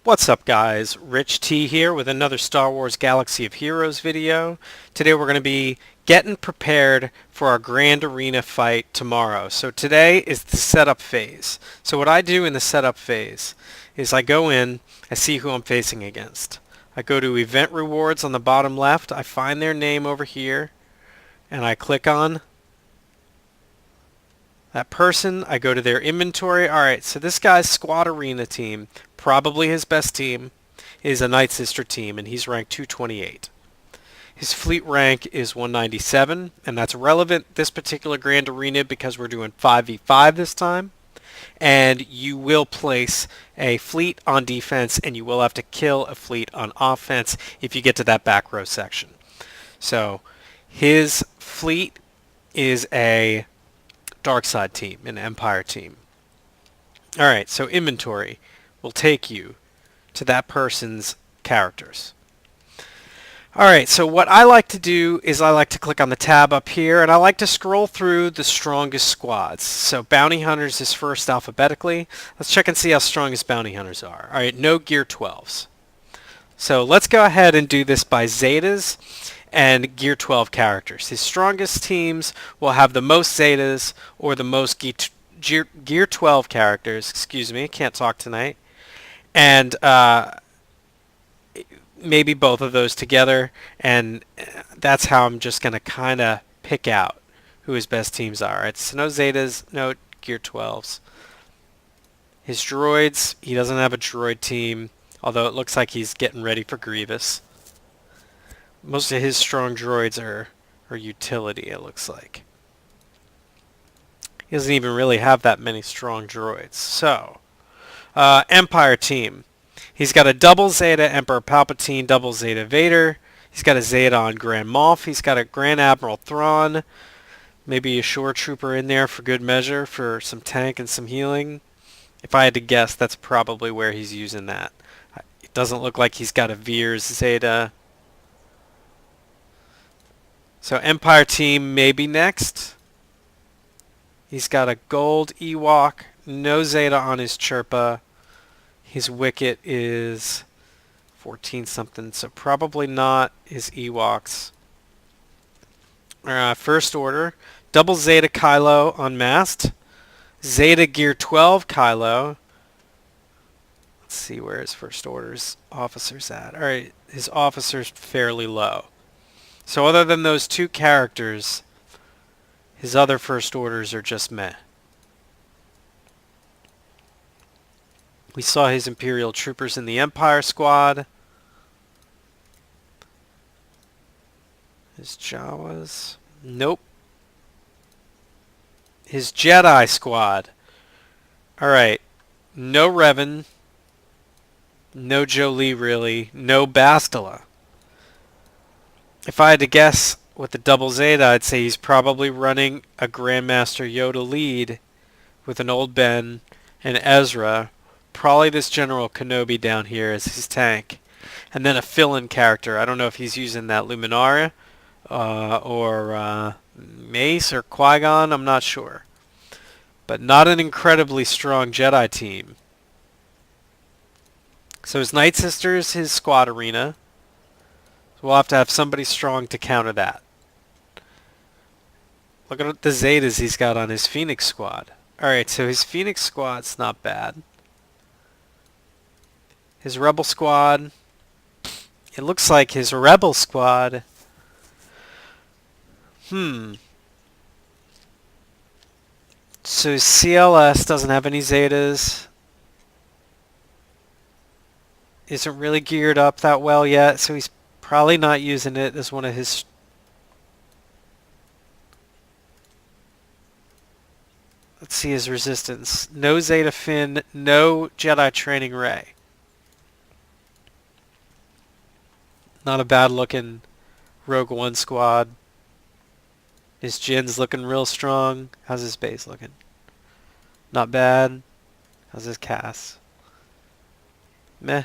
What's up guys, Rich T here with another Star Wars Galaxy of Heroes video. Today we're going to be getting prepared for our Grand Arena fight tomorrow. So today is the setup phase. So what I do in the setup phase is I go in, I see who I'm facing against. I go to event rewards on the bottom left, I find their name over here, and I click on that person. I go to their inventory. Alright, so this guy's squad arena team, probably his best team, is a Night Sister team, and he's ranked 228. His fleet rank is 197, and that's relevant this particular Grand Arena because we're doing 5v5 this time. And you will place a fleet on defense, and you will have to kill a fleet on offense if you get to that back row section. So his fleet is a Dark Side team, an Empire team. Alright, so inventory will take you to that person's characters. Alright, so what I like to do is I like to click on the tab up here and I like to scroll through the strongest squads. So Bounty Hunters is first alphabetically. Let's check and see how strong his Bounty Hunters are. Alright, no Gear 12s. So let's go ahead and do this by Zetas and Gear 12 characters. His strongest teams will have the most Zetas or the most Gear 12 characters. Excuse me, can't talk tonight. And maybe both of those together. And that's how I'm just going to kind of pick out who his best teams are. Right? So no Zetas, no Gear 12s. His droids, he doesn't have a droid team, although it looks like he's getting ready for Grievous. Most of his strong droids are utility, it looks like. He doesn't even really have that many strong droids. So, Empire team. He's got a double Zeta Emperor Palpatine, double Zeta Vader. He's got a Zeta on Grand Moff. He's got a Grand Admiral Thrawn. Maybe a Shore Trooper in there for good measure for some tank and some healing. If I had to guess, that's probably where he's using that. It doesn't look like he's got a Veers Zeta. So Empire team maybe next. He's got a gold Ewok, no Zeta on his Chirpa. His Wicket is 14 something, so probably not his Ewoks. First Order, double Zeta Kylo unmasked. Zeta Gear 12 Kylo. Let's see where his First Order's officer's at. Alright, his officer's fairly low. So other than those two characters, his other First Orders are just meh. We saw his Imperial Troopers in the Empire squad. His Jawas. Nope. His Jedi squad. Alright. No Revan. No Jolee really. No Bastila. If I had to guess with the double Zeta, I'd say he's probably running a Grandmaster Yoda lead with an old Ben and Ezra. Probably this General Kenobi down here as his tank. And then a fill-in character. I don't know if he's using that Luminaria or Mace or Qui-Gon. I'm not sure. But not an incredibly strong Jedi team. So his Night Sisters, his squad arena. We'll have to have somebody strong to counter that. Look at the Zetas he's got on his Phoenix squad. Alright, so his Phoenix squad's not bad. His Rebel squad. It looks like his Rebel squad. So his CLS doesn't have any Zetas. Isn't really geared up that well yet, so he's probably not using it as one of his... Let's see his resistance. No Zeta Finn, no Jedi Training Ray. Not a bad looking Rogue One squad. His Jin's looking real strong. How's his base looking? Not bad. How's his Cass? Meh.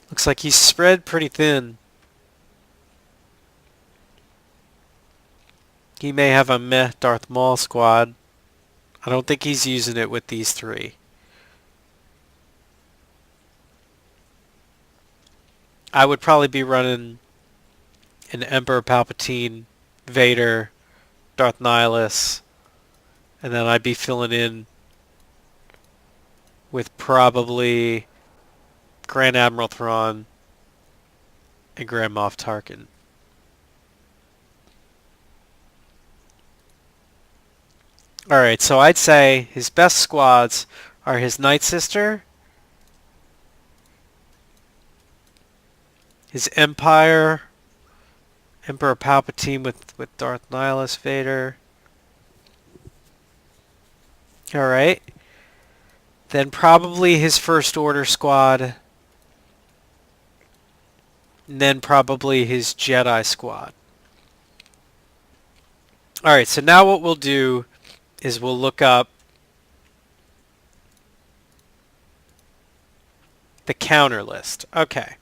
Looks like he's spread pretty thin. He may have a meh Darth Maul squad. I don't think he's using it with these three. I would probably be running an Emperor Palpatine, Vader, Darth Nihilus, and then I'd be filling in with probably Grand Admiral Thrawn and Grand Moff Tarkin. Alright, so I'd say his best squads are his Night Sister, his Empire, Emperor Palpatine with Darth Nihilus, Vader. Alright. Then probably his First Order squad. And then probably his Jedi squad. Alright, so now what we'll do is we'll look up the counter list. Okay.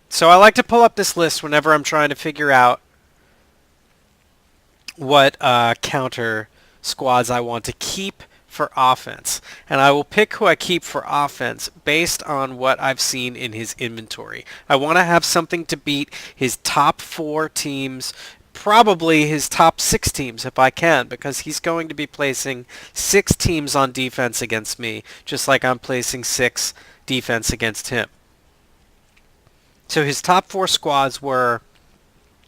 So I like to pull up this list whenever I'm trying to figure out what counter squads I want to keep for offense. And I will pick who I keep for offense based on what I've seen in his inventory. I want to have something to beat his top 4 teams, probably his top 6 teams if I can, because he's going to be placing 6 teams on defense against me, just like I'm placing 6 defense against him. So his top 4 squads were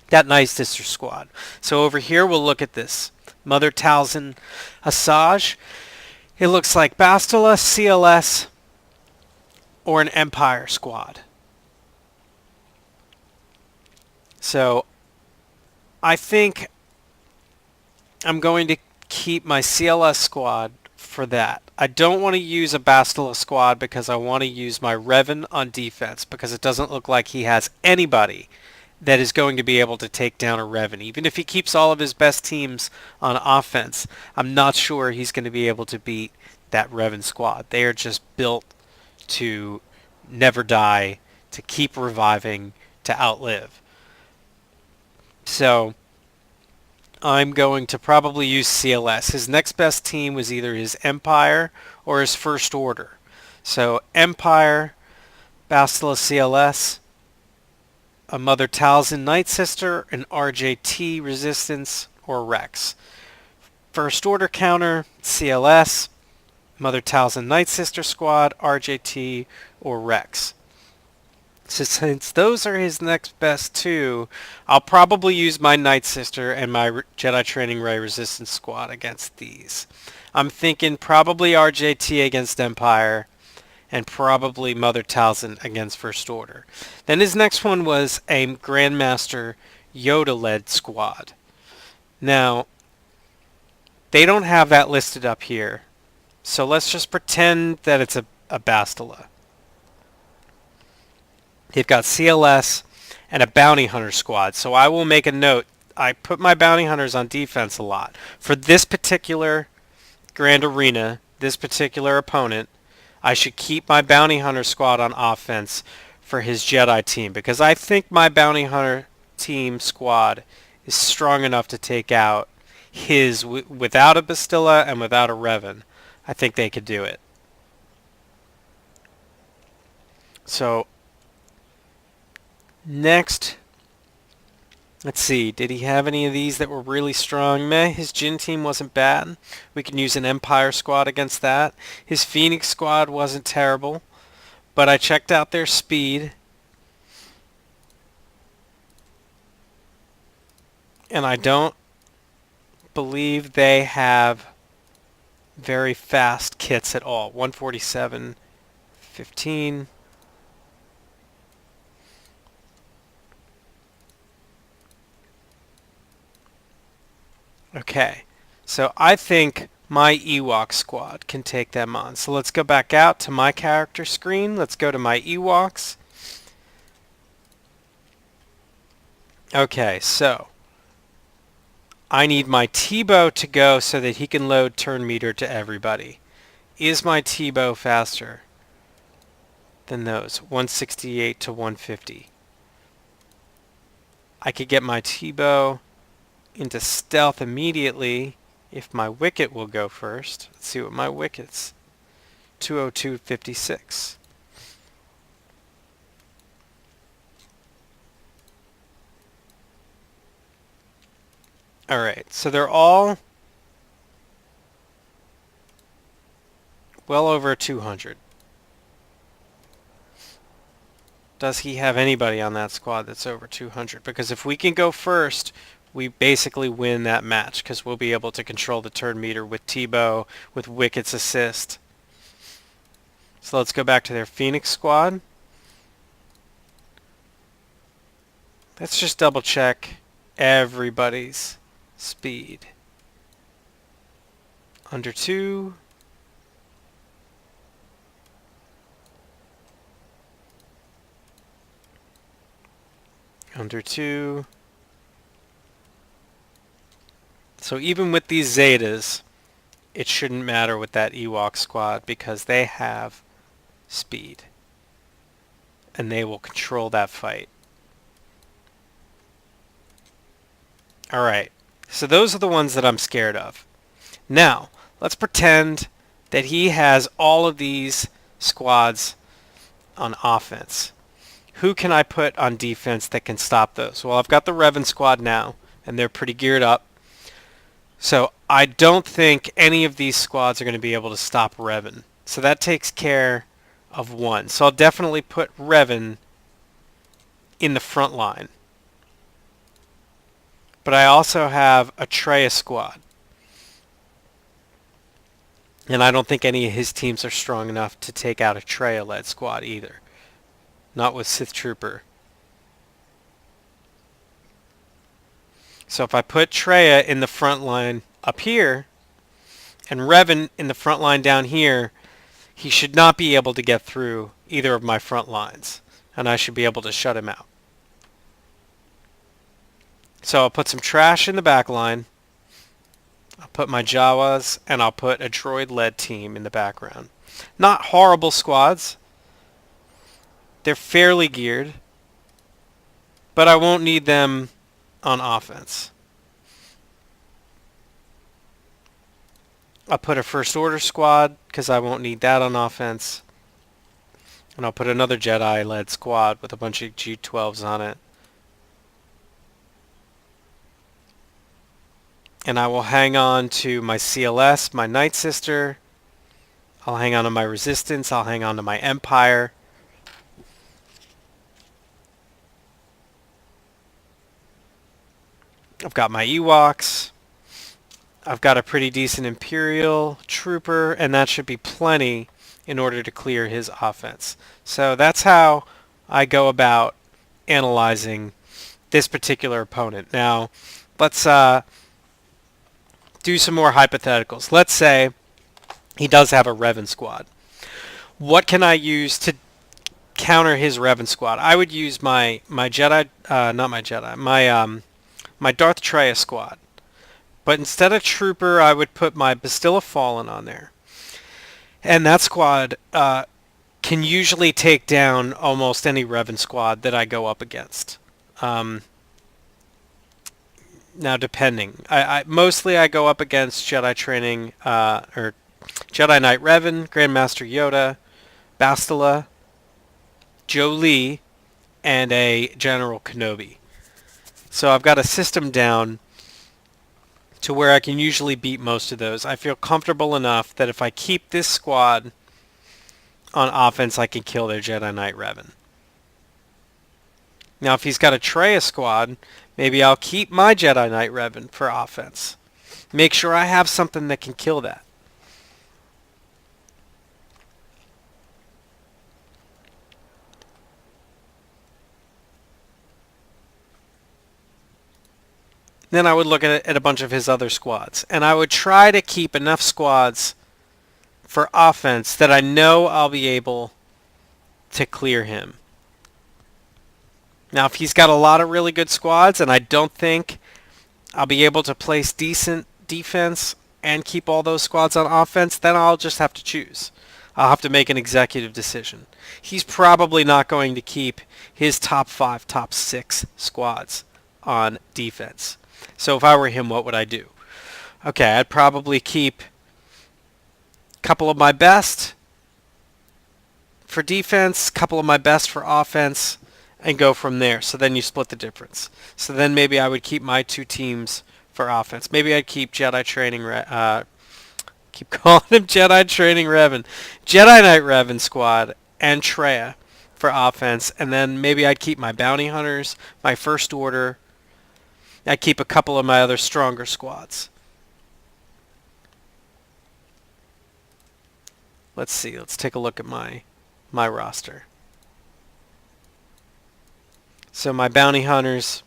that Night Sister squad. So over here we'll look at this. Mother Talzin Asajj. It looks like Bastila, CLS, or an Empire squad. So I think I'm going to keep my CLS squad for that. I don't want to use a Bastila squad because I want to use my Revan on defense because it doesn't look like he has anybody that is going to be able to take down a Revan. Even if he keeps all of his best teams on offense, I'm not sure he's going to be able to beat that Revan squad. They are just built to never die, to keep reviving, to outlive. So I'm going to probably use CLS. His next best team was either his Empire or his First Order. So Empire, Bastila CLS, a Mother Talzin Night Sister, an RJT Resistance, or Rex. First Order counter, CLS, Mother Talzin Night Sister Squad, RJT, or Rex. So since those are his next best 2, I'll probably use my Night Sister and my Jedi Training Ray Resistance Squad against these. I'm thinking probably RJT against Empire, and probably Mother Talzin against First Order. Then his next one was a Grandmaster Yoda-led squad. Now, they don't have that listed up here, so let's just pretend that it's a Bastila. They've got CLS and a Bounty Hunter squad, so I will make a note. I put my Bounty Hunters on defense a lot. For this particular Grand Arena, this particular opponent, I should keep my Bounty Hunter squad on offense for his Jedi team because I think my Bounty Hunter team squad is strong enough to take out his without a Bastila and without a Revan. I think they could do it. So next, let's see, did he have any of these that were really strong? Meh, his Jin team wasn't bad. We can use an Empire squad against that. His Phoenix squad wasn't terrible, but I checked out their speed, and I don't believe they have very fast kits at all. 147, 15. Okay, so I think my Ewok squad can take them on. So let's go back out to my character screen. Let's go to my Ewoks. Okay, so I need my T-Bow to go so that he can load turn meter to everybody. Is my T-Bow faster than those? 168 to 150. I could get my T-Bow into stealth immediately if my wicket will go first. Let's see what my wicket's. 202.56. Alright, so they're all well over 200. Does he have anybody on that squad that's over 200? Because if we can go first, we basically win that match because we'll be able to control the turn meter with Tebow, with Wickett's assist. So let's go back to their Phoenix squad. Let's just double check everybody's speed. Under 2. Under 2. So even with these Zetas, it shouldn't matter with that Ewok squad because they have speed. And they will control that fight. Alright, so those are the ones that I'm scared of. Now, let's pretend that he has all of these squads on offense. Who can I put on defense that can stop those? Well, I've got the Revan squad now, and they're pretty geared up. So I don't think any of these squads are going to be able to stop Revan. So that takes care of one. So I'll definitely put Revan in the front line. But I also have a Traya squad. And I don't think any of his teams are strong enough to take out a Traya-led squad either. Not with Sith Trooper. So if I put Traya in the front line up here, and Revan in the front line down here, he should not be able to get through either of my front lines. And I should be able to shut him out. So I'll put some trash in the back line. I'll put my Jawas, and I'll put a droid-led team in the background. Not horrible squads. They're fairly geared. But I won't need them on offense. I'll put a First Order squad, because I won't need that on offense. And I'll put another Jedi-led squad with a bunch of G12s on it. And I will hang on to my CLS, my Night Sister. I'll hang on to my Resistance. I'll hang on to my Empire. I've got my Ewoks. I've got a pretty decent Imperial Trooper, and that should be plenty in order to clear his offense. So that's how I go about analyzing this particular opponent. Now, let's do some more hypotheticals. Let's say he does have a Revan squad. What can I use to counter his Revan squad? I would use my Jedi, not my Jedi, my Darth Traya squad. But instead of Trooper, I would put my Bastilla Fallen on there. And that squad can usually take down almost any Revan squad that I go up against. Now, depending. Mostly I go up against Jedi Training, or Jedi Knight Revan, Grandmaster Yoda, Bastila, Jolee, and a General Kenobi. So I've got a system down to where I can usually beat most of those. I feel comfortable enough that if I keep this squad on offense, I can kill their Jedi Knight Revan. Now, if he's got a Traya squad, maybe I'll keep my Jedi Knight Revan for offense. Make sure I have something that can kill that. Then I would look at a bunch of his other squads. And I would try to keep enough squads for offense that I know I'll be able to clear him. Now, if he's got a lot of really good squads, and I don't think I'll be able to place decent defense and keep all those squads on offense, then I'll just have to choose. I'll have to make an executive decision. He's probably not going to keep his top 5, top 6 squads on defense. So if I were him, what would I do? Okay, I'd probably keep a couple of my best for defense, couple of my best for offense, and go from there. So then you split the difference. So then maybe I would keep my two teams for offense. Maybe I'd keep Jedi Training keep calling him Jedi Training Revan. Jedi Knight Revan squad and Traya for offense, and then maybe I'd keep my Bounty Hunters, my First Order. I'd keep a couple of my other stronger squads. Let's see. Let's take a look at my roster. So my Bounty Hunters,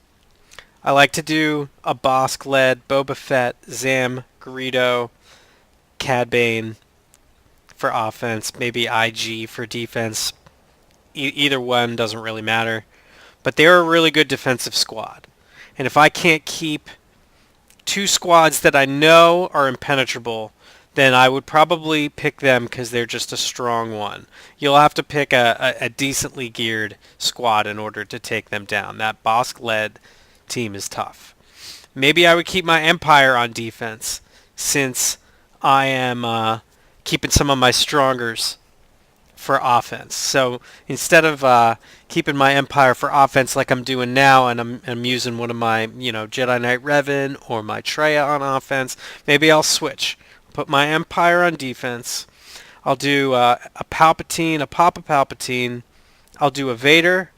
I like to do a Bossk-led Boba Fett, Zam, Greedo, Cad Bane for offense, maybe IG for defense. Either one doesn't really matter. But they're a really good defensive squad. And if I can't keep two squads that I know are impenetrable, then I would probably pick them because they're just a strong one. You'll have to pick a decently geared squad in order to take them down. That Bossk-led team is tough. Maybe I would keep my Empire on defense since I am keeping some of my strongers for offense. So instead of keeping my Empire for offense like I'm doing now, and I'm using one of my Jedi Knight Revan or my Traya on offense, maybe I'll switch. Put my Empire on defense. I'll do a Palpatine, a Papa Palpatine. I'll do a Vader.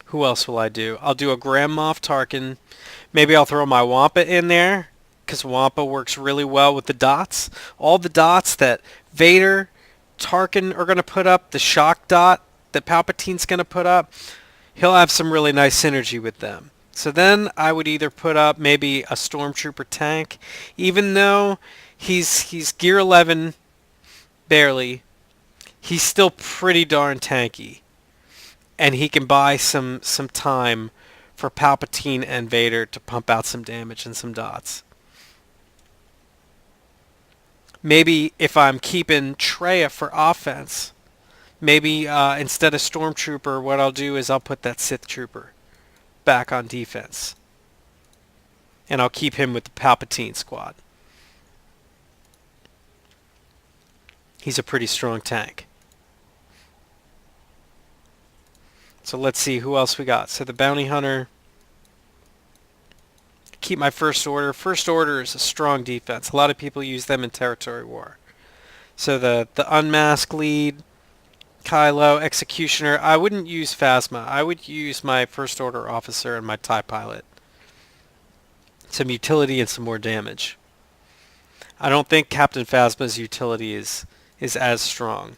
Who else will I do? I'll do a Grand Moff Tarkin. Maybe I'll throw my Wampa in there because Wampa works really well with the dots. All the dots that Vader, Tarkin are going to put up, the shock dot that Palpatine's going to put up, he'll have some really nice synergy with them. So then I would either put up maybe a Stormtrooper tank, even though he's Gear 11 barely, he's still pretty darn tanky. And he can buy some time for Palpatine and Vader to pump out some damage and some dots. Maybe if I'm keeping Traya for offense, maybe instead of Stormtrooper, what I'll do is I'll put that Sith Trooper back on defense. And I'll keep him with the Palpatine squad. He's a pretty strong tank. So let's see who else we got. So the Bounty Hunter. Keep my First Order. First Order is a strong defense. A lot of people use them in Territory War. So the Unmasked lead, Kylo, Executioner. I wouldn't use Phasma. I would use my First Order officer and my TIE pilot. Some utility and some more damage. I don't think Captain Phasma's utility is as strong.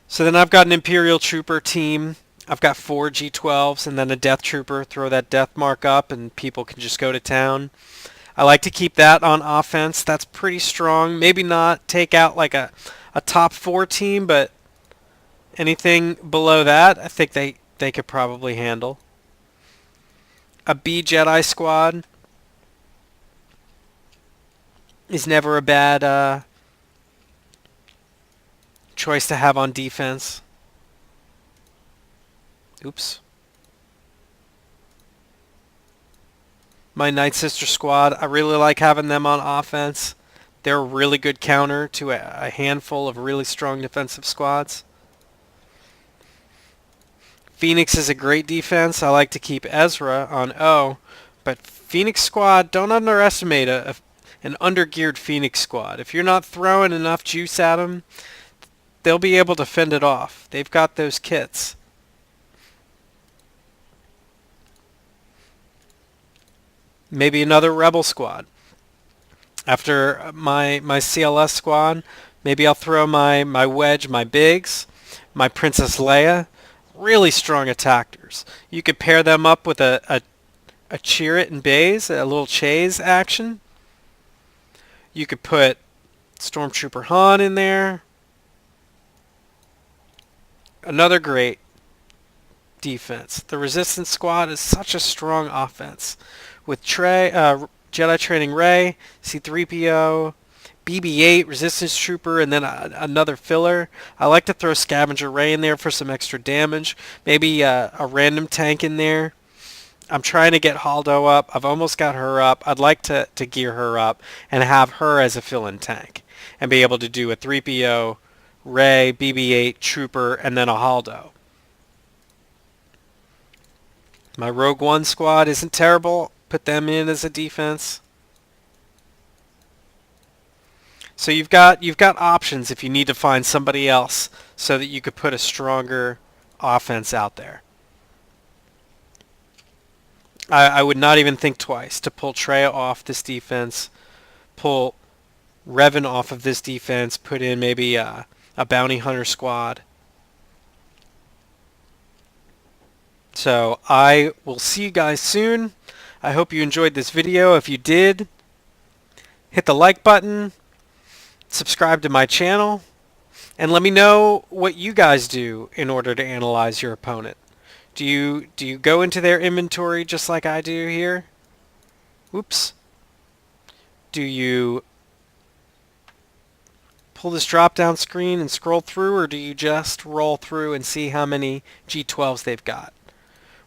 So then I've got an Imperial Trooper team. I've got 4 G12s and then a Death Trooper. Throw that death mark up and people can just go to town. I like to keep that on offense. That's pretty strong. Maybe not take out like a top 4 team, but anything below that, I think they could probably handle. A B Jedi squad is never a bad choice to have on defense. Oops. My Night Sister squad, I really like having them on offense. They're a really good counter to a handful of really strong defensive squads. Phoenix is a great defense. I like to keep Ezra on O, but Phoenix squad, don't underestimate an undergeared Phoenix squad. If you're not throwing enough juice at them, they'll be able to fend it off. They've got those kits. Maybe another Rebel squad. After my CLS squad, maybe I'll throw my Wedge, my Biggs, my Princess Leia. Really strong attackers. You could pair them up with a Chirrut and Baze, a little chase action. You could put Stormtrooper Han in there. Another great defense. The Resistance squad is such a strong offense. With Jedi Training Rey, C-3PO, BB-8, Resistance Trooper, and then another filler. I like to throw Scavenger Rey in there for some extra damage. Maybe a random tank in there. I'm trying to get Haldo up. I've almost got her up. I'd like to gear her up and have her as a fill-in tank and be able to do a 3PO, Rey, BB-8, Trooper, and then a Haldo. My Rogue One squad isn't terrible. Put them in as a defense. So you've got options if you need to find somebody else so that you could put a stronger offense out there. I would not even think twice to pull Traya off this defense, pull Revan off of this defense, put in maybe a bounty hunter squad. So I will see you guys soon. I hope you enjoyed this video. If you did, hit the like button, subscribe to my channel, and let me know what you guys do in order to analyze your opponent. Do you go into their inventory just like I do here? Oops. Do you pull this drop down screen and scroll through, or do you just roll through and see how many G12s they've got?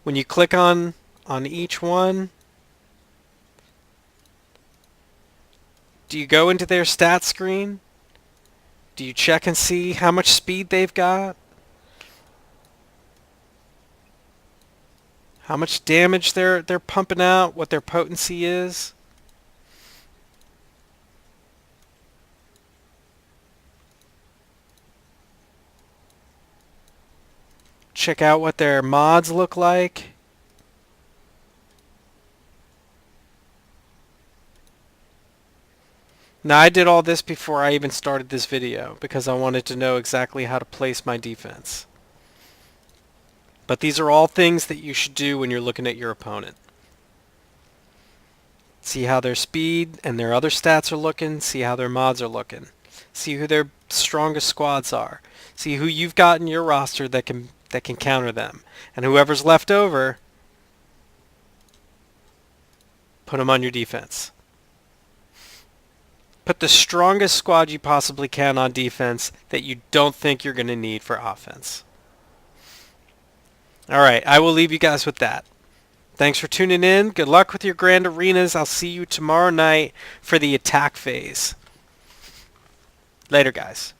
When you click on each one, do you go into their stats screen? Do you check and see how much speed they've got? How much damage they're pumping out, what their potency is? Check out what their mods look like. Now I did all this before I even started this video because I wanted to know exactly how to place my defense. But these are all things that you should do when you're looking at your opponent. See how their speed and their other stats are looking. See how their mods are looking. See who their strongest squads are. See who you've got in your roster that can counter them. And whoever's left over, put them on your defense. Put the strongest squad you possibly can on defense that you don't think you're going to need for offense. Alright, I will leave you guys with that. Thanks for tuning in. Good luck with your Grand Arenas. I'll see you tomorrow night for the attack phase. Later, guys.